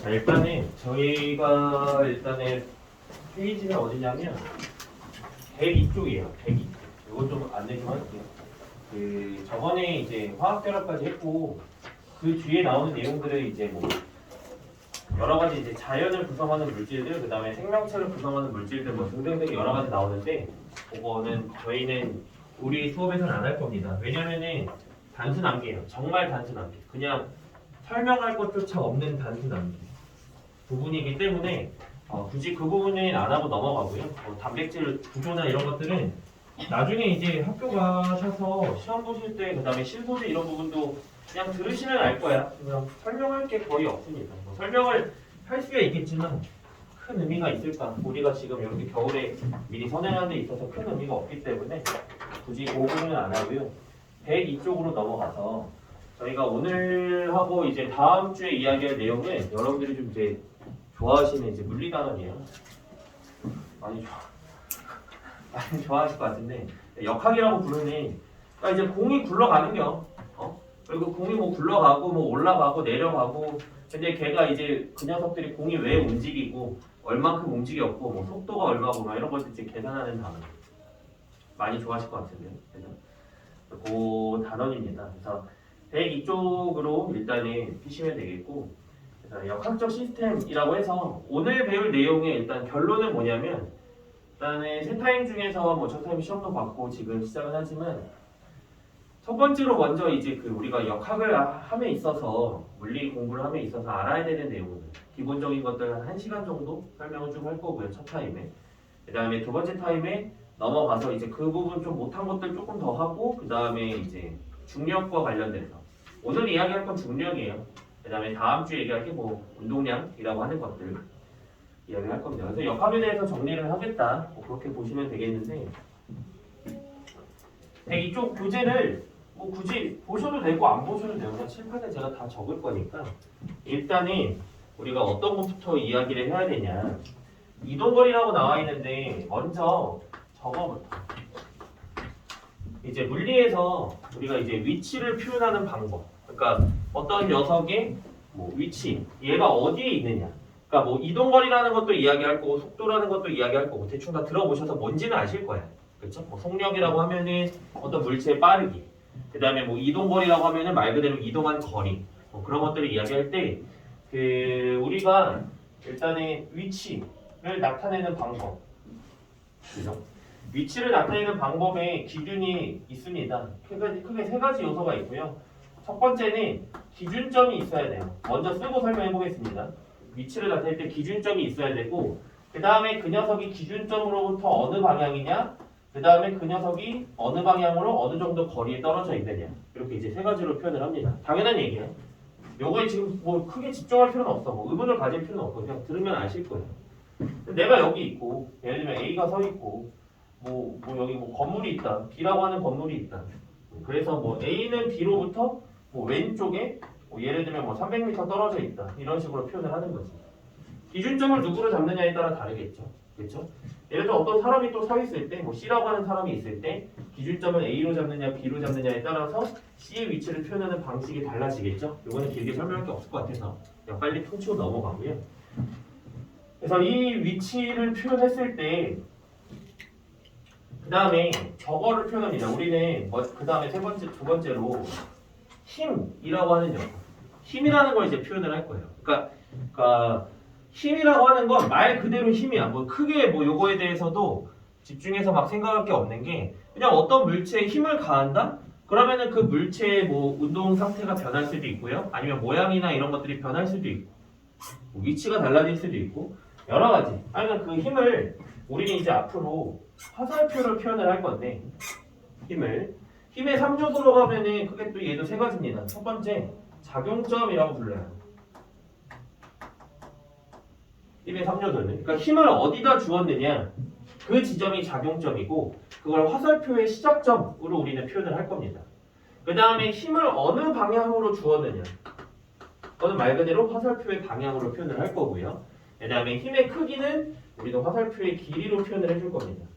자, 일단은 저희가 페이지가 어디냐면 102쪽이에요. 102쪽. 이거 좀 안내 좀 할게요. 저번에 이제 화학결합까지 했고 그 뒤에 나오는 내용들을 이제 뭐 여러 가지 이제 자연을 구성하는 물질들, 그 다음에 생명체를 구성하는 물질들 뭐 등등등 여러 가지 나오는데 그거는 저희는 우리 수업에서는 안 할 겁니다. 왜냐면은 단순 암기예요. 정말 단순 암기. 그냥 설명할 것조차 없는 단순 암기 부분이기 때문에 굳이 그 부분은 안 하고 넘어가고요. 단백질 구조나 이런 것들은 나중에 이제 학교 가셔서 시험 보실 때, 그 다음에 실소제 이런 부분도 그냥 들으시면 알 거야. 그냥 설명할 게 거의 없습니다. 뭐 설명을 할 수야 있겠지만 큰 의미가 있을까? 우리가 지금 이렇게 겨울에 미리 선행하는 데 있어서 큰 의미가 없기 때문에 굳이 그 부분은 안 하고요. 102쪽으로 넘어가서 저희가 오늘 하고 이제 다음 주에 이야기할 내용은 여러분들이 좀 이제 좋아하시는 이제 물리단원이에요. 많이 좋아하실 것 같은데 역학이라고 부르는 그러니까 이제 공이 굴러가는겨. 그리고 공이 뭐 굴러가고 뭐 올라가고 내려가고 근데 걔가 이제 그 녀석들이 공이 왜 움직이고 얼만큼 움직였고 뭐 속도가 얼마고 막 이런 것들 이제 계산하는 단어 많이 좋아하실 것 같은데요. 그래서 그 단원입니다. 그래서 102쪽으로 일단은 피시면 되겠고 그래서 역학적 시스템이라고 해서 오늘 배울 내용의 일단 결론은 뭐냐면 일단은 세 타임 중에서 뭐 첫 타임 시험도 받고 지금 시작은 하지만 첫 번째로 먼저 이제 우리가 역학을 함에 있어서 물리 공부를 함에 있어서 알아야 되는 내용들 기본적인 것들 한 1시간 정도 설명을 좀 할 거고요. 첫 타임에 그 다음에 두 번째 타임에 넘어가서 이제 그 부분 좀 못한 것들 조금 더 하고 그 다음에 이제 중력과 관련돼서 오늘 이야기할 건 중력이에요. 그 다음에 다음 주에 얘기할 게 뭐 운동량이라고 하는 것들 이야기할 겁니다. 그래서 역학에 대해서 정리를 하겠다 뭐 그렇게 보시면 되겠는데 이쪽 교재를 뭐 굳이 보셔도 되고 안 보셔도 되고 그냥 칠판에 제가 다 적을 거니까 일단은 우리가 어떤 것부터 이야기를 해야 되냐 이동거리라고 나와 있는데 먼저 저거부터 이제 물리에서 우리가 이제 위치를 표현하는 방법 그러니까 어떤 녀석의 뭐 위치 얘가 어디에 있느냐 그러니까 뭐 이동거리라는 것도 이야기할 거고 속도라는 것도 이야기할 거고 대충 다 들어보셔서 뭔지는 아실 거예요. 그렇죠? 뭐 속력이라고 하면은 어떤 물체의 빠르기 그 다음에 뭐 이동거리라고 하면은 말 그대로 이동한 거리 뭐 그런 것들을 이야기할 때 우리가 일단은 위치를 나타내는 방법 그죠? 위치를 나타내는 방법에 기준이 있습니다. 크게 세 가지 요소가 있고요. 첫 번째는 기준점이 있어야 돼요. 먼저 쓰고 설명해 보겠습니다. 위치를 나타낼 때 기준점이 있어야 되고 그 다음에 그 녀석이 기준점으로부터 어느 방향이냐 그 다음에 그 녀석이 어느 방향으로 어느 정도 거리에 떨어져 있느냐 이렇게 이제 세 가지로 표현을 합니다. 당연한 얘기예요. 요거에 지금 뭐 크게 집중할 필요는 없어. 뭐 의문을 가질 필요는 없고 그냥 들으면 아실 거예요. 내가 여기 있고 예를 들면 A가 서 있고 뭐 여기 뭐 건물이 있다. B라고 하는 건물이 있다. 그래서 뭐 A는 B로부터 뭐 왼쪽에 뭐 예를 들면 뭐 300m 떨어져 있다. 이런 식으로 표현을 하는 거지. 기준점을 누구로 잡느냐에 따라 다르겠죠. 그렇죠? 예를 들어 어떤 사람이 또 서 있을 때, 뭐 C라고 하는 사람이 있을 때 기준점을 A로 잡느냐, B로 잡느냐에 따라서 C의 위치를 표현하는 방식이 달라지겠죠. 이거는 길게 설명할 게 없을 것 같아서 그냥 빨리 퉁치고 넘어가고요. 그래서 이 위치를 표현했을 때, 그 다음에 저거를 표현합니다. 우리는 그 다음에 두 번째로 힘이라고 하는 녀석. 힘이라는 걸 이제 표현을 할 거예요. 그러니까 힘이라고 하는 건 말 그대로 힘이야. 뭐 크게 뭐 요거에 대해서도 집중해서 막 생각할 게 없는 게 그냥 어떤 물체에 힘을 가한다? 그러면은 그 물체의 뭐 운동 상태가 변할 수도 있고요. 아니면 모양이나 이런 것들이 변할 수도 있고 뭐 위치가 달라질 수도 있고 여러 가지. 아니면 그 힘을 우리는 이제 앞으로 화살표를 표현을 할 건데 힘의 3요소로 가면은 그게 또 얘도 세 가지입니다. 첫 번째 작용점이라고 불러요. 힘의 3요소는 그러니까 힘을 어디다 주었느냐 그 지점이 작용점이고 그걸 화살표의 시작점으로 우리는 표현을 할 겁니다. 그 다음에 힘을 어느 방향으로 주었느냐 그거는 말 그대로 화살표의 방향으로 표현을 할 거고요. 그 다음에 힘의 크기는 우리가 화살표의 길이로 표현을 해줄 겁니다.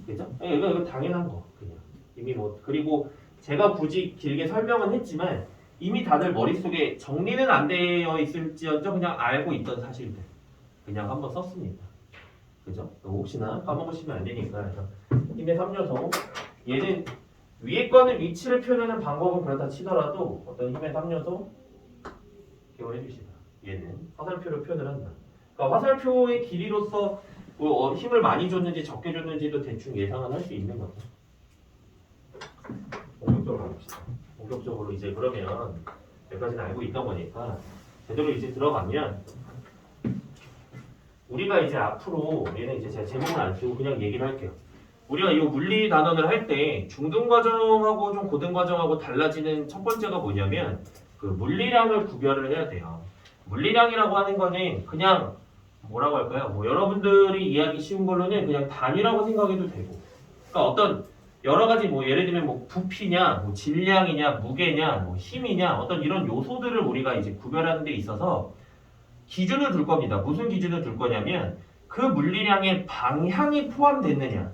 그죠? 이거 당연한 거 그냥 이미 뭐 그리고 제가 굳이 길게 설명은 했지만 이미 다들 머릿속에 정리는 안 되어 있을지언정 그냥 알고 있던 사실들 그냥 한번 썼습니다. 그죠? 혹시나 까먹으시면 안 되니까. 그래서 힘의 3요소 얘는 위에 거는 위치를 표현하는 방법은 그렇다 치더라도 어떤 힘의 3요소 기억을 해주시다. 얘는 화살표로 표현을 한다. 그러니까 화살표의 길이로서 뭐 힘을 많이 줬는지 적게 줬는지도 대충 예상은 할 수 있는 거죠. 본격적으로 가봅시다. 본격적으로 이제 그러면 여기까지는 알고 있던 거니까 제대로 이제 들어가면 우리가 이제 앞으로 얘는 이제 제가 제목은 안 쓰고 그냥 얘기를 할게요. 우리가 이 물리 단원을 할 때 중등 과정하고 좀 고등 과정하고 달라지는 첫 번째가 뭐냐면 그 물리량을 구별을 해야 돼요. 물리량이라고 하는 거는 그냥 뭐라고 할까요? 뭐 여러분들이 이해하기 쉬운 걸로는 그냥 단위라고 생각해도 되고, 그러니까 어떤 여러 가지 뭐 예를 들면 뭐 부피냐, 뭐 질량이냐, 무게냐, 뭐 힘이냐 어떤 이런 요소들을 우리가 이제 구별하는 데 있어서 기준을 둘 겁니다. 무슨 기준을 둘 거냐면 그 물리량의 방향이 포함됐느냐,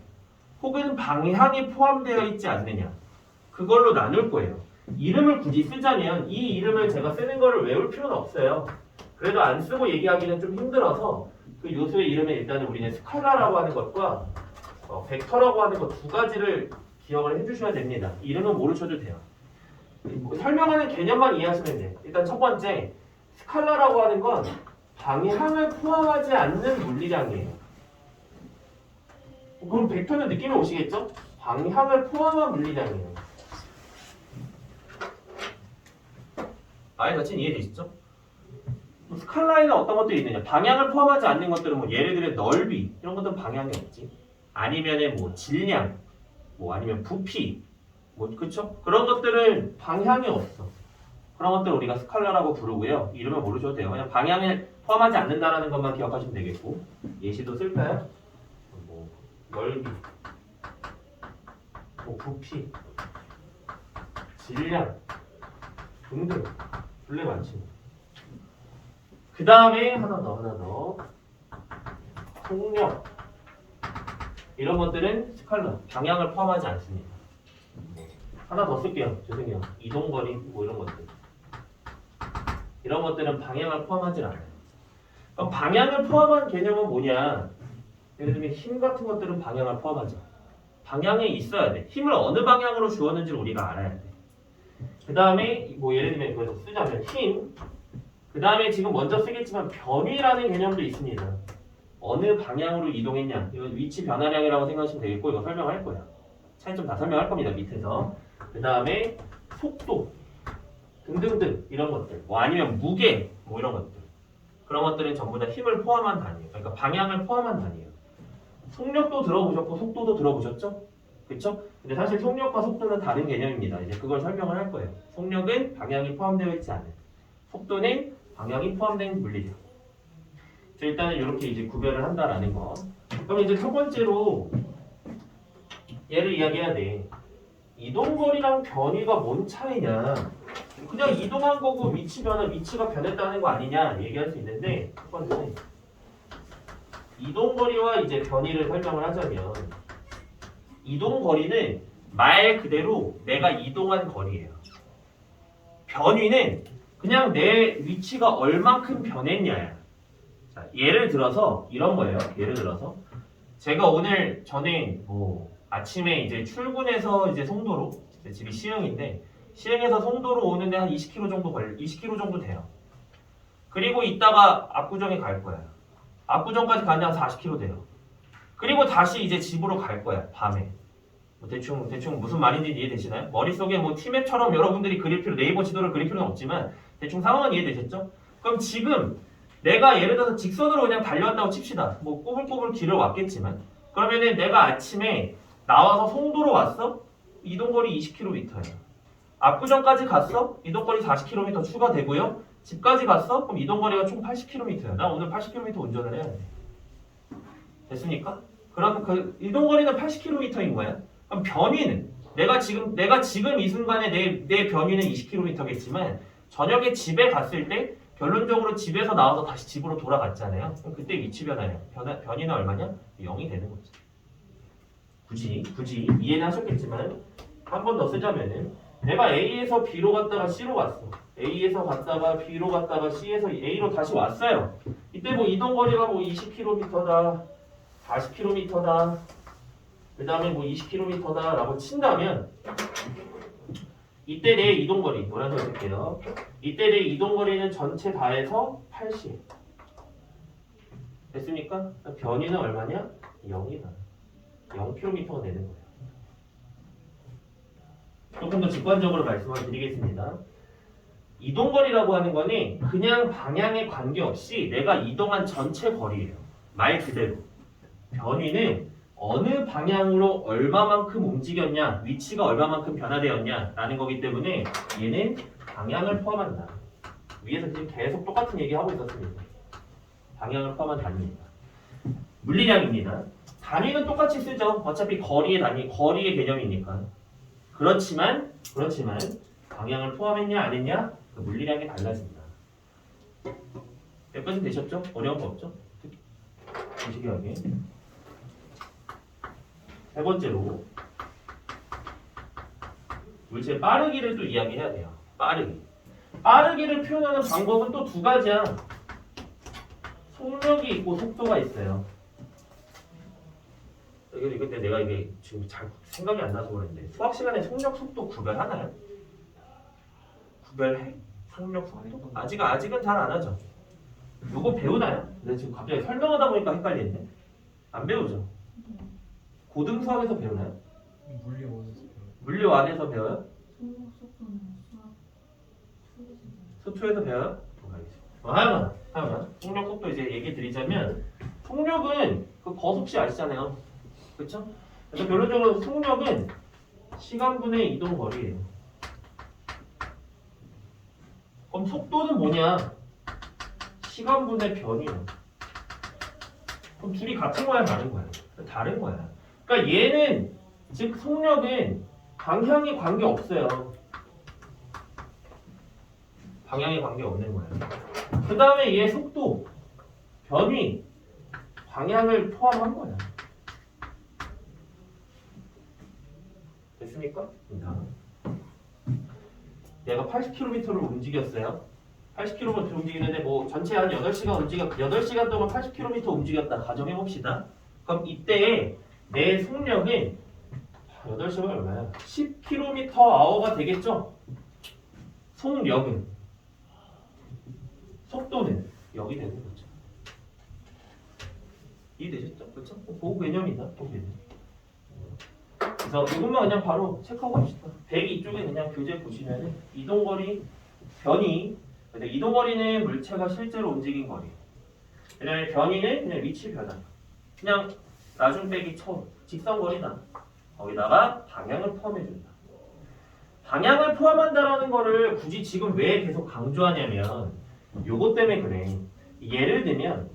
혹은 방향이 포함되어 있지 않느냐 그걸로 나눌 거예요. 이름을 굳이 쓰자면 이 이름을 제가 쓰는 거를 외울 필요는 없어요. 그래도 안 쓰고 얘기하기는 좀 힘들어서 그 요소의 이름에 일단은 우리는 스칼라라고 하는 것과 벡터라고 하는 것 두 가지를 기억을 해주셔야 됩니다. 이름은 모르셔도 돼요. 설명하는 개념만 이해하시면 돼요. 일단 첫 번째, 스칼라라고 하는 건 방향을 포함하지 않는 물리량이에요. 그럼 벡터는 느낌이 오시겠죠? 방향을 포함한 물리량이에요. 아예 같이 이해되시죠? 스칼라에는 어떤 것들이 있느냐? 방향을 포함하지 않는 것들은 뭐 예를 들어 넓이 이런 것들은 방향이 없지. 아니면은 뭐 질량, 뭐 아니면 부피, 뭐 그쵸? 그런 것들은 방향이 없어. 그런 것들을 우리가 스칼라라고 부르고요. 이름을 모르셔도 돼요. 그냥 방향을 포함하지 않는다라는 것만 기억하시면 되겠고. 예시도 쓸까요? 뭐 넓이, 뭐 부피, 질량 등등. 원래 많지. 그 다음에 하나 더. 속력. 이런 것들은 스칼라, 방향을 포함하지 않습니다. 하나 더 쓸게요. 죄송해요. 이동거리, 뭐 이런 것들. 이런 것들은 방향을 포함하지 않아요. 그럼 방향을 포함한 개념은 뭐냐? 예를 들면 힘 같은 것들은 방향을 포함하죠. 방향에 있어야 돼. 힘을 어느 방향으로 주었는지를 우리가 알아야 돼. 그 다음에 뭐 예를 들면 그래서 쓰자면 힘. 그 다음에 지금 먼저 쓰겠지만 변위라는 개념도 있습니다. 어느 방향으로 이동했냐. 이건 위치 변화량이라고 생각하시면 되겠고 이거 설명할 거야. 차이점 다 설명할 겁니다. 밑에서. 그 다음에 속도 등등등 이런 것들. 뭐 아니면 무게 뭐 이런 것들. 그런 것들은 전부 다 힘을 포함한 단위예요. 그러니까 방향을 포함한 단위예요. 속력도 들어보셨고 속도도 들어보셨죠? 그렇죠? 근데 사실 속력과 속도는 다른 개념입니다. 이제 그걸 설명을 할 거예요. 속력은 방향이 포함되어 있지 않은, 속도는 방향이 포함된 물리량. 일단은 이렇게 이제 구별을 한다라는 거. 그럼 이제 첫 번째로 얘를 이야기해야 돼. 이동거리랑 변위가 뭔 차이냐? 그냥 이동한 거고 위치가 변했다는 거 아니냐 얘기할 수 있는데 첫 번째는 이동거리와 이제 변위를 설명을 하자면 이동거리는 말 그대로 내가 이동한 거리예요. 변위는 그냥 내 위치가 얼만큼 변했냐야. 자, 예를 들어서 이런 거예요. 예를 들어서 제가 오늘 전에 뭐 아침에 이제 출근해서 이제 송도로 제 집이 시흥인데 시흥에서 송도로 오는데 한 20km 정도 20km 정도 돼요. 그리고 이따가 압구정에 갈 거야. 압구정까지 가는데 한 40km 돼요. 그리고 다시 이제 집으로 갈 거야. 밤에. 뭐 대충 무슨 말인지 이해되시나요? 머릿속에 뭐 티맵처럼 여러분들이 그릴 필요, 네이버 지도를 그릴 필요는 없지만 대충 상황은 이해되셨죠? 그럼 지금 내가 예를 들어서 직선으로 그냥 달려왔다고 칩시다. 뭐 꼬불꼬불 길을 왔겠지만 그러면은 내가 아침에 나와서 송도로 왔어? 이동거리 20km야. 압구정까지 갔어? 이동거리 40km 추가되고요. 집까지 갔어? 그럼 이동거리가 총 80km야. 나 오늘 80km 운전을 해야 돼. 됐습니까? 그럼 그 이동거리는 80km인 거야. 그럼 변위는 내가 지금 이 순간에 내 변위는 20km겠지만 저녁에 집에 갔을 때 결론적으로 집에서 나와서 다시 집으로 돌아갔잖아요. 그럼 그때 위치 변화량 변위는 얼마냐? 0이 되는 거지. 굳이 이해는 하셨겠지만 한 번 더 쓰자면은 내가 A에서 B로 갔다가 C로 갔어. A에서 갔다가 B로 갔다가 C에서 A로 다시 왔어요. 이때 뭐 이동거리가 뭐 20km다, 40km다, 그 다음에 뭐 20km다 라고 친다면 이때 내 이동거리 뭐라고 해볼게요. 이때 내 이동거리는 전체 다 해서 80. 됐습니까? 변이는 얼마냐? 0이다. 0km가 되는 거예요. 조금 더 직관적으로 말씀을 드리겠습니다. 이동거리라고 하는 거는 그냥 방향에 관계없이 내가 이동한 전체 거리예요. 말 그대로. 변위는 어느 방향으로 얼마만큼 움직였냐, 위치가 얼마만큼 변화되었냐 라는 거기 때문에 얘는 방향을 포함한다. 위에서 지금 계속 똑같은 얘기하고 있었습니다. 방향을 포함한 단위입니다. 물리량입니다. 단위는 똑같이 쓰죠. 어차피 거리의 단위, 거리의 개념이니까. 그렇지만 방향을 포함했냐 안 했냐 그 물리량이 달라진다. 여기까지 되셨죠? 어려운 거 없죠? 무식하게. 세 번째로 물체 빠르기를 또 이야기해야 돼요. 빠르기를 표현하는 방법은 또 두 가지야. 속력이 있고 속도가 있어요. 근데 내가 이게 지금 잘 생각이 안 나서 그랬는데 수학 시간에 속력 속도 구별하나요? 구별해? 속력 속도? 아직은 잘 안 하죠. 요거 배우나요? 근데 지금 갑자기 설명하다 보니까 헷갈리는데 안 배우죠? 고등 수학에서 배우나요? 물리 안에서 배워요? 속력 속도는 수학 수투에서 배워요? 하여간 속력 속도 이제 얘기 드리자면 속력은 그 거속시 아시잖아요. 그렇죠? 그래서 결론적으로 속력은 시간분의 이동 거리예요. 그럼 속도는 뭐냐? 시간분의 변이야. 그럼 둘이 같은 거야, 다른 거야? 다른 거야. 그러니까 얘는 즉 속력은 방향에 관계 없어요. 방향에 관계 없는 거야. 그 다음에 얘 속도, 변이, 방향을 포함한 거야. 됐습니까? 내가 80km를 움직였어요. 80km 움직이는데 뭐 전체 한 8시간 동안 80km 움직였다. 가정해봅시다. 그럼 이때 내 속력은 8시간 얼마야? 10km/h가 되겠죠? 속력은. 속도는 여기 되는 거죠. 이해되셨죠? 그렇죠? 보호 개념이다. 보호 개념. 그래서 이것만 그냥 바로 체크하고 갑시다. 100 이쪽에 그냥 교재 보시면은 이동거리, 변이. 근데 이동거리는 물체가 실제로 움직인 거리. 그다음에 변이는 그냥 위치 변화. 그냥 나중 빼기 처음 직선거리다. 거기다가 방향을 포함해준다. 방향을 포함한다라는 거를 굳이 지금 왜 계속 강조하냐면 요것 때문에 그래. 예를 들면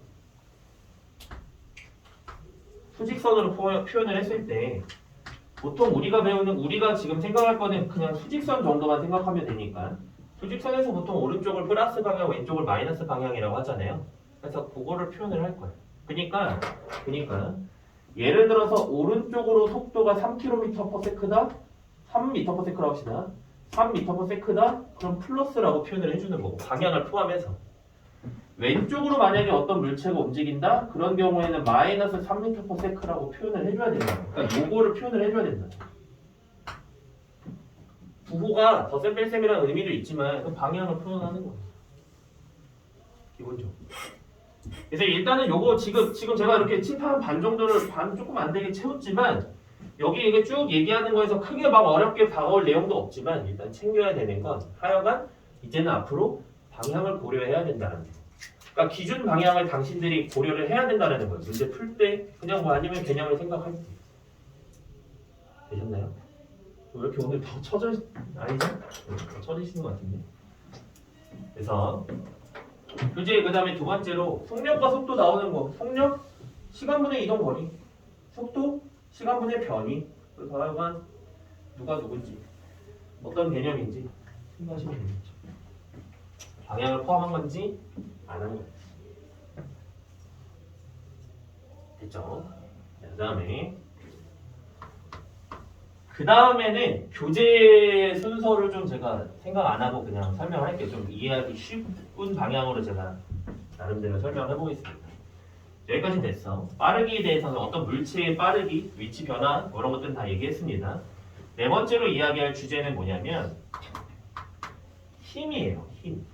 수직선으로 표현을 했을 때 보통 우리가 지금 생각할 거는 그냥 수직선 정도만 생각하면 되니까 수직선에서 보통 오른쪽을 플러스 방향, 왼쪽을 마이너스 방향이라고 하잖아요. 그래서 그거를 표현을 할 거예요. 그러니까 예를 들어서 오른쪽으로 속도가 3km/s다, 3m/s라고 합시다. 3m/s다. 그럼 플러스라고 표현을 해주는 거고 방향을 포함해서. 왼쪽으로 만약에 어떤 물체가 움직인다? 그런 경우에는 마이너스 3m/s라고 표현을 해줘야 된다. 그러니까 요거를 표현을 해줘야 된다. 부호가 덧셈 뺄셈이라는 의미도 있지만 그 방향을 표현하는 거예요. 기본적으로. 그래서 일단은 요거 지금 제가 이렇게 칠판 반 정도를 조금 안 되게 채웠지만 여기 이게 쭉 얘기하는 거에서 크게 막 어렵게 다가올 내용도 없지만 일단 챙겨야 되는 건 하여간 이제는 앞으로 방향을 고려해야 된다는 거. 그러니까 기준 방향을 당신들이 고려를 해야 된다는 거예요. 문제 풀 때 그냥 뭐 아니면 개념을 생각할 때. 되셨나요? 왜 이렇게 오늘 더 아니죠? 더 처지시는 것 같은데. 그래서 교재 그 다음에 두 번째로 속력과 속도 나오는 거. 속력, 시간분의 이동 거리. 속도, 시간분의 변이. 그래서 하여간 누가 누군지 어떤 개념인지 생각하시면 되겠죠. 방향을 포함한 건지 안 한 건지. 됐죠? 그 다음에 그 다음에는 교재 순서를 좀 제가 생각 안 하고 그냥 설명할게요. 좀 이해하기 쉬운 방향으로 제가 나름대로 설명을 해보겠습니다. 여기까지 됐어. 빠르기에 대해서는 어떤 물체의 빠르기, 위치 변화 뭐 이런 것들은 다 얘기했습니다. 네 번째로 이야기할 주제는 뭐냐면 힘이에요. 힘.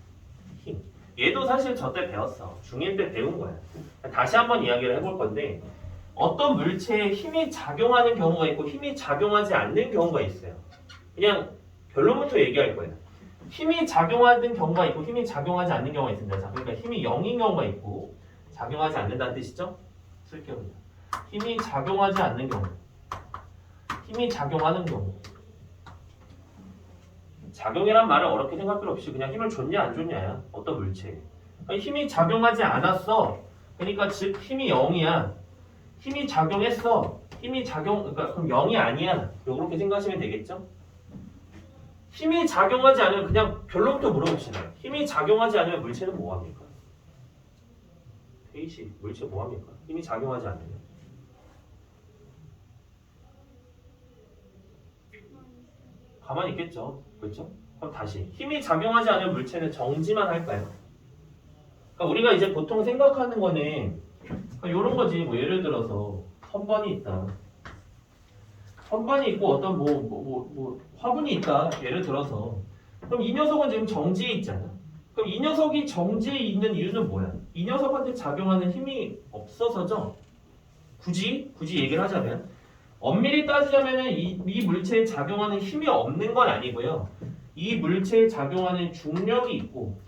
얘도 사실 저 때 배웠어. 중1 때 배운 거야. 다시 한번 이야기를 해볼 건데 어떤 물체에 힘이 작용하는 경우가 있고 힘이 작용하지 않는 경우가 있어요. 그냥 결론부터 얘기할 거예요. 힘이 작용하는 경우가 있고 힘이 작용하지 않는 경우가 있습니다. 자, 그러니까 힘이 0인 경우가 있고 작용하지 않는다는 뜻이죠? 쓸게요. 힘이 작용하지 않는 경우, 힘이 작용하는 경우. 작용이란 말을 어렵게 생각할 필요 없이 그냥 힘을 줬냐 안 줬냐야. 어떤 물체에. 그러니까 힘이 작용하지 않았어. 그러니까 즉 힘이 0이야. 힘이 작용했어. 그러니까 그럼 0이 아니야. 이렇게 생각하시면 되겠죠? 힘이 작용하지 않으면 그냥 결론부터 물어봅시다. 힘이 작용하지 않으면 물체는 뭐합니까? 페이시 물체 뭐합니까? 힘이 작용하지 않으면. 가만히 있겠죠. 그렇죠? 그럼 다시 힘이 작용하지 않으면 물체는 정지만 할까요? 그러니까 우리가 이제 보통 생각하는 거는 이런 거지. 뭐 예를 들어서 선반이 있다. 선반이 있고 어떤 화분이 있다. 예를 들어서 그럼 이 녀석은 지금 정지해 있잖아. 그럼 이 녀석이 정지해 있는 이유는 뭐야? 이 녀석한테 작용하는 힘이 없어서죠. 굳이 얘기를 하자면 엄밀히 따지자면은 이 물체에 작용하는 힘이 없는 건 아니고요. 이 물체에 작용하는 중력이 있고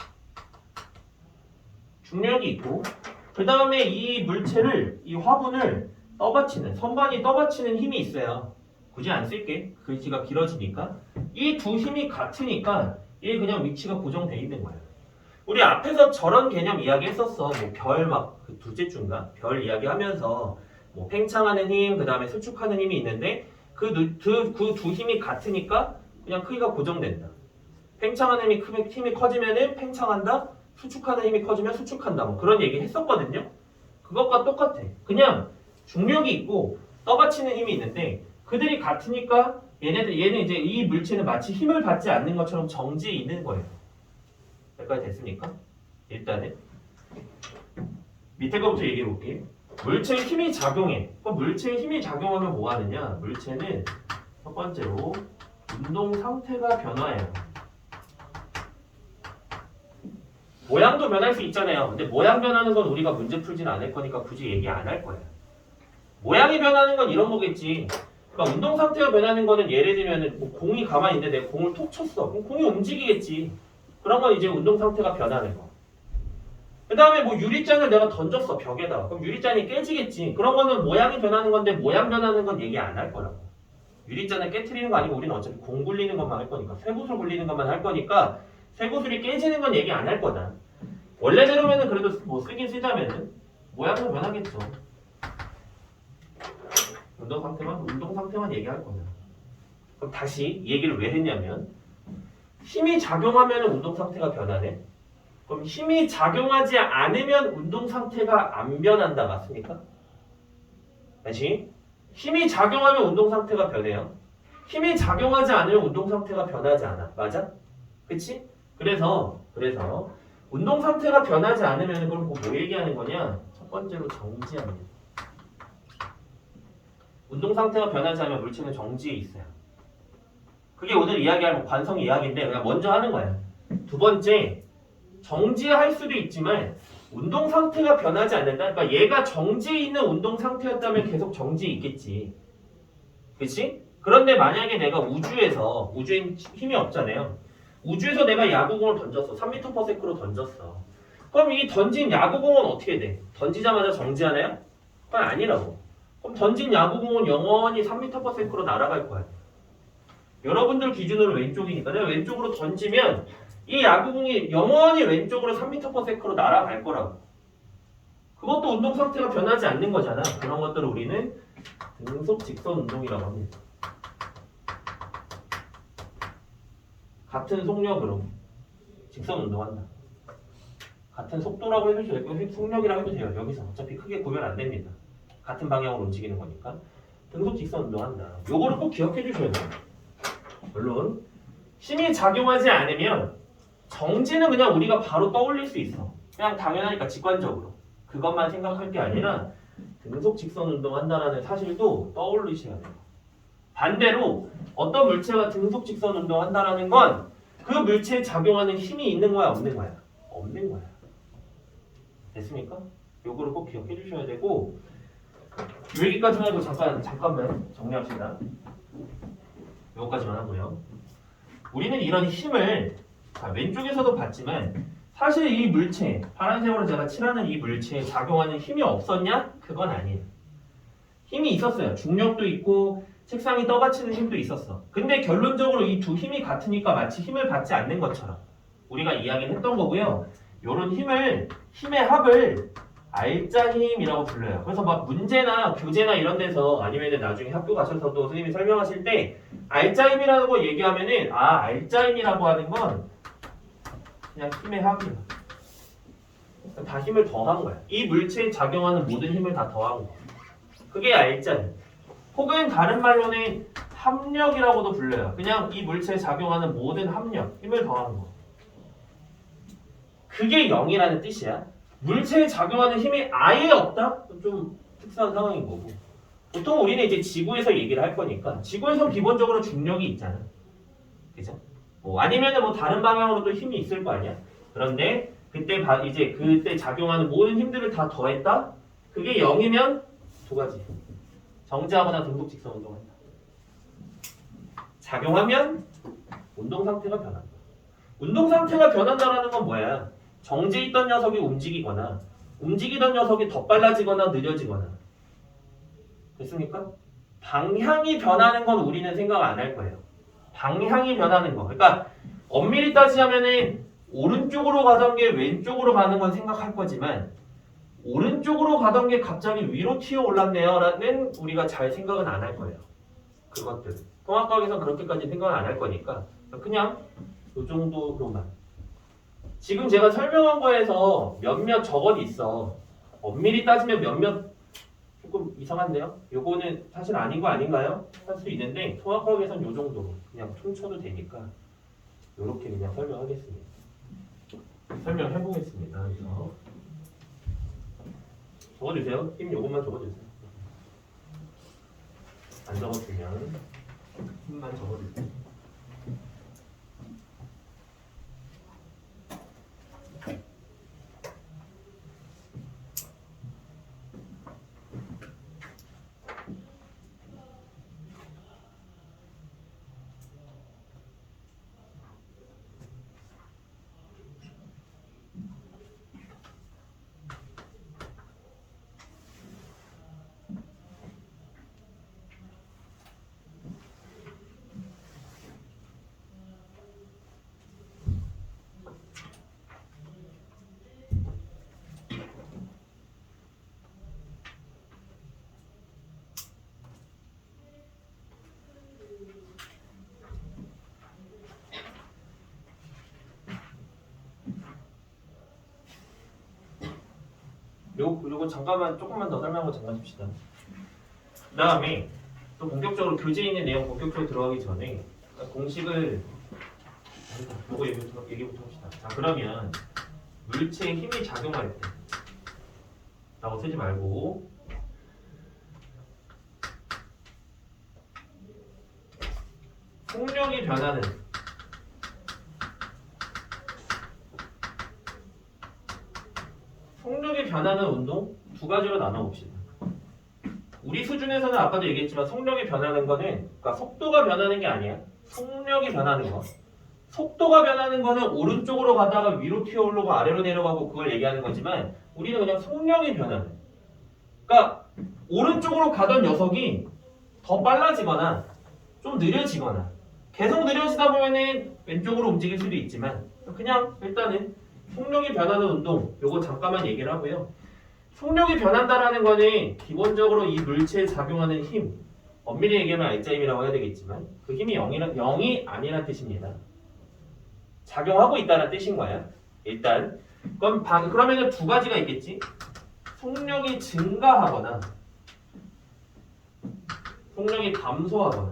그 다음에 이 물체를 이 화분을 떠받치는 선반이 떠받치는 힘이 있어요. 굳이 안 쓸게. 글씨가 길어지니까 이 두 힘이 같으니까 얘 그냥 위치가 고정돼 있는 거예요. 우리 앞에서 저런 개념 이야기했었어. 뭐 별 막 그 둘째 주인가 별 이야기하면서 뭐 팽창하는 힘, 그 다음에 수축하는 힘이 있는데 그 두 힘이 같으니까 그냥 크기가 고정된다. 팽창하는 힘이 커지면은 팽창한다. 수축하는 힘이 커지면 수축한다. 뭐 그런 얘기 했었거든요. 그것과 똑같아. 그냥 중력이 있고 떠받치는 힘이 있는데 그들이 같으니까 얘는 이제 이 물체는 마치 힘을 받지 않는 것처럼 정지해 있는 거예요. 여기까지 됐습니까? 일단은 밑에 거부터 얘기해 볼게요. 물체에 힘이 작용해. 그럼 물체에 힘이 작용하면 뭐 하느냐? 물체는 첫 번째로 운동 상태가 변화해요. 모양도 변할 수 있잖아요. 근데 모양 변하는 건 우리가 문제 풀진 않을 거니까 굳이 얘기 안 할 거예요. 모양이 변하는 건 이런 거겠지. 그러니까 운동 상태가 변하는 거는 예를 들면 뭐 공이 가만히 있는데 내가 공을 톡 쳤어. 그럼 공이 움직이겠지. 그런 건 이제 운동 상태가 변하는 거. 그 다음에 뭐 유리잔을 내가 던졌어 벽에다가. 그럼 유리잔이 깨지겠지. 그런 거는 모양이 변하는 건데 모양 변하는 건 얘기 안 할 거라고. 유리잔을 깨트리는 거 아니고 우리는 어차피 공 굴리는 것만 할 거니까 쇠구슬 굴리는 것만 할 거니까 쇠구슬이 깨지는 건 얘기 안 할 거다. 원래대로면은 그래도 뭐 쓰긴 쓰자면은 모양은 변하겠죠. 운동 상태만 얘기할 거야. 그럼 다시 얘기를 왜 했냐면 힘이 작용하면 운동 상태가 변하네. 그럼 힘이 작용하지 않으면 운동 상태가 안 변한다. 맞습니까? 다시 힘이 작용하면 운동 상태가 변해요. 힘이 작용하지 않으면 운동 상태가 변하지 않아. 맞아? 그치? 그래서 운동 상태가 변하지 않으면 그럼 뭐 얘기하는 거냐? 첫 번째로 정지합니다. 운동 상태가 변하지 않으면 물체는 정지해 있어요. 그게 오늘 이야기할 관성 이야기인데 그냥 먼저 하는 거야. 두 번째, 정지할 수도 있지만 운동 상태가 변하지 않는다. 그러니까 얘가 정지해 있는 운동 상태였다면 계속 정지해 있겠지. 그치? 그런데 만약에 내가 우주에 힘이 없잖아요. 우주에서 내가 야구공을 던졌어. 3m/s로 던졌어. 그럼 이 던진 야구공은 어떻게 돼? 던지자마자 정지하나요? 그건 아니라고. 그럼 던진 야구공은 영원히 3m/s로 날아갈 거야. 여러분들 기준으로 왼쪽이니까 내가 왼쪽으로 던지면 이 야구공이 영원히 왼쪽으로 3m/s로 날아갈 거라고. 그것도 운동 상태가 변하지 않는 거잖아. 그런 것들을 우리는 등속 직선 운동이라고 합니다. 같은 속력으로 직선 운동한다. 같은 속도라고 해도 되고 속력이라고 해도 돼요. 여기서 어차피 크게 구별 안 됩니다. 같은 방향으로 움직이는 거니까. 등속 직선 운동한다. 요거를 꼭 기억해 주셔야 돼요. 물론 힘이 작용하지 않으면 정지는 그냥 우리가 바로 떠올릴 수 있어. 그냥 당연하니까 직관적으로. 그것만 생각할 게 아니라 등속 직선 운동한다라는 사실도 떠올리셔야 돼요. 반대로 어떤 물체가 등속 직선 운동한다라는 건 그 물체에 작용하는 힘이 있는 거야, 없는 거야? 없는 거야. 됐습니까? 요거를 꼭 기억해 주셔야 되고, 여기까지만 하고 잠깐만 정리합시다. 요거까지만 하고요. 우리는 이런 힘을 왼쪽에서도 봤지만 사실 이 물체, 파란색으로 제가 칠하는 이 물체에 작용하는 힘이 없었냐? 그건 아니에요. 힘이 있었어요. 중력도 있고 책상이 떠받치는 힘도 있었어. 근데 결론적으로 이 두 힘이 같으니까 마치 힘을 받지 않는 것처럼 우리가 이야기를 했던 거고요. 이런 힘의 합을 알짜힘이라고 불러요. 그래서 막 문제나 교재나 이런 데서 아니면 나중에 학교 가셔서도 선생님이 설명하실 때 알짜힘이라는 거 얘기하면은 알짜힘이라고 하는 건 그냥 힘의 합이야. 다 힘을 더한 거야. 이 물체에 작용하는 모든 힘을 다 더한 거야. 그게 알짜힘. 혹은 다른 말로는 합력이라고도 불려요. 그냥 이 물체에 작용하는 모든 합력, 힘을 더한 거. 그게 0이라는 뜻이야. 물체에 작용하는 힘이 아예 없다? 좀 특수한 상황인 거고. 보통 우리는 이제 지구에서 얘기를 할 거니까 지구에서 기본적으로 중력이 있잖아. 그죠? 아니면은 다른 방향으로도 힘이 있을 거 아니야? 그런데 그때 작용하는 모든 힘들을 다 더했다? 그게 0이면 두 가지. 정지하거나 등속 직선 운동한다. 작용하면 운동 상태가 변한다. 운동 상태가 변한다라는 건 뭐야? 정지해 있던 녀석이 움직이거나 움직이던 녀석이 더 빨라지거나 느려지거나. 됐습니까? 방향이 변하는 건 우리는 생각 안 할 거예요. 방향이 변하는 거. 그러니까 엄밀히 따지자면은 오른쪽으로 가던 게 왼쪽으로 가는 건 생각할 거지만 오른쪽으로 가던 게 갑자기 위로 튀어 올랐네요 라는 우리가 잘 생각은 안 할 거예요. 그것들. 통합과학에서는 그렇게까지 생각은 안 할 거니까 그냥 이 정도로만. 지금 제가 설명한 거에서 몇몇 저것이 있어. 엄밀히 따지면 몇몇 조금 이상한데요? 요거는 사실 아닌 거 아닌가요? 할 수 있는데 통합과학에서는 요 정도로 그냥 퉁쳐도 되니까 요렇게 그냥 설명하겠습니다. 설명해 보겠습니다. 그래서 적어주세요. 힘 요것만 적어주세요. 안 적어주면 힘만 적어주세요. 요거 잠깐만 조금만 더 설명하고 잠깐 줍시다. 그 다음에 또 본격적으로 교재에 있는 내용 본격적으로 들어가기 전에 공식을 요거 얘기부터 합시다. 자 그러면 물체에 힘이 작용할 때 라고 쓰지 말고 속력이 변하는 운동 두 가지로 나눠봅시다. 우리 수준에서는 아까도 얘기했지만 속력이 변하는 거는 그러니까 속도가 변하는 게 아니야. 속력이 변하는 거. 속도가 변하는 거는 오른쪽으로 가다가 위로 튀어오르고 아래로 내려가고 그걸 얘기하는 거지만 우리는 그냥 속력이 변하는. 그러니까 오른쪽으로 가던 녀석이 더 빨라지거나 좀 느려지거나 계속 느려지다 보면은 왼쪽으로 움직일 수도 있지만 그냥 일단은 속력이 변하는 운동 요거 잠깐만 얘기를 하고요. 속력이 변한다라는 거는 기본적으로 이 물체에 작용하는 힘 엄밀히 얘기하면 알짜힘이라고 해야 되겠지만 그 힘이 0이 아니란 뜻입니다. 작용하고 있다는 뜻인 거야. 일단 그러면은 두 가지가 있겠지. 속력이 증가하거나 속력이 감소하거나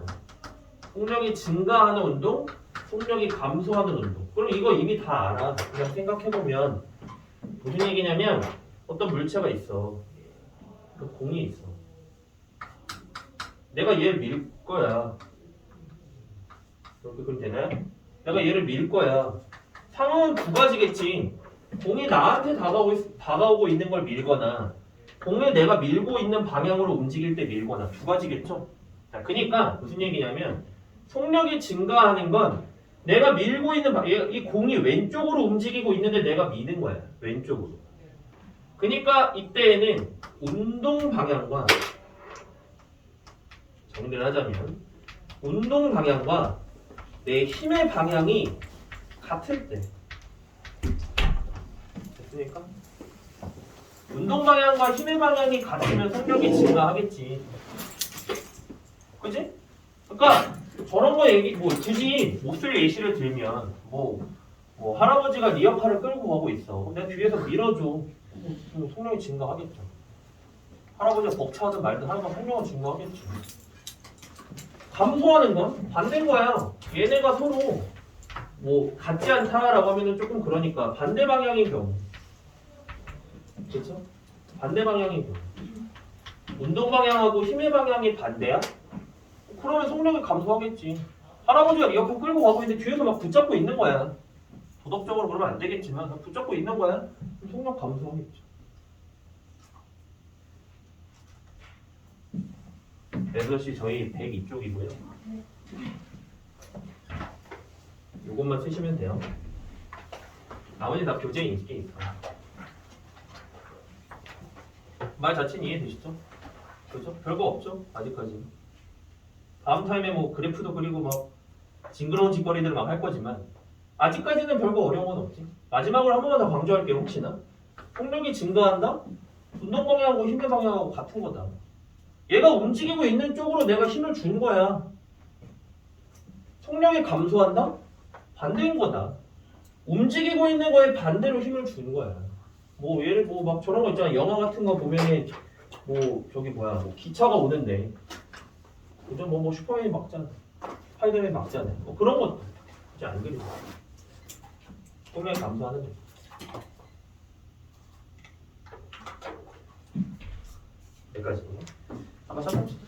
속력이 증가하는 운동, 속력이 감소하는 운동. 그럼 이거 이미 다 알아. 그냥 생각해보면 무슨 얘기냐면 어떤 물체가 있어. 그 공이 있어. 내가 얘를 밀 거야. 이렇게 그럼 되나요? 내가 얘를 밀 거야. 상황은 두 가지겠지. 공이 나한테 다가오고 있는 걸 밀거나 공을 내가 밀고 있는 방향으로 움직일 때 밀거나 두 가지겠죠? 자, 그러니까 무슨 얘기냐면 속력이 증가하는 건 내가 밀고 있는 이 공이 왼쪽으로 움직이고 있는데 내가 미는 거야. 왼쪽으로. 그러니까 이때에는 운동 방향과 정리를 하자면 운동 방향과 내 힘의 방향이 같을 때 됐습니까? 운동 방향과 힘의 방향이 같으면 속력이 증가하겠지. 그지? 그러니까 저런 거 얘기 뭐 굳이 못쓸 예시를 들면 뭐 할아버지가 리어카를 끌고 가고 있어. 내가 뒤에서 밀어줘. 그럼 속력이 증가하겠죠. 할아버지가 벅차든 말든 하는 건 속력은 증가하겠지. 감소하는 건 반대인 거야. 얘네가 서로 뭐 같지 않다라고 하면은 조금 그러니까 반대 방향인 경우. 그렇죠? 반대 방향인 경우. 운동 방향하고 힘의 방향이 반대야? 그러면 속력이 감소하겠지. 할아버지가 리어카 끌고 가고 있는데 뒤에서 막 붙잡고 있는 거야. 도덕적으로 그러면 안 되겠지만 붙잡고 있는 거야. 그럼 속력 감소하겠죠. 밸런시 저희 102쪽이고요. 이것만 쓰시면 돼요. 나머지 다 교재 인식이니까. 말 자체는 이해되시죠? 그죠? 별거 없죠? 아직까지는. 다음 타임에 뭐 그래프도 그리고 막 징그러운 짓거리들을 막 할 거지만 아직까지는 별거 어려운 건 없지. 마지막으로 한 번만 더 강조할게요. 혹시나 속력이 증가한다? 운동 방향하고 힘의 방향하고 같은 거다. 얘가 움직이고 있는 쪽으로 내가 힘을 준 거야. 속력이 감소한다? 반대인 거다. 움직이고 있는 거에 반대로 힘을 준 거야. 뭐 예를 뭐 막 저런 거 있잖아. 영화 같은 거 보면은 뭐 저기 뭐야 뭐 기차가 오는데 그죠? 뭐 슈퍼맨이 막잖아. 스파이더맨이 막잖아. 뭐 그런 것도 이제 안 그리고 속력이 감소하는 거지. 여기까지. 한번 찾아봅시다.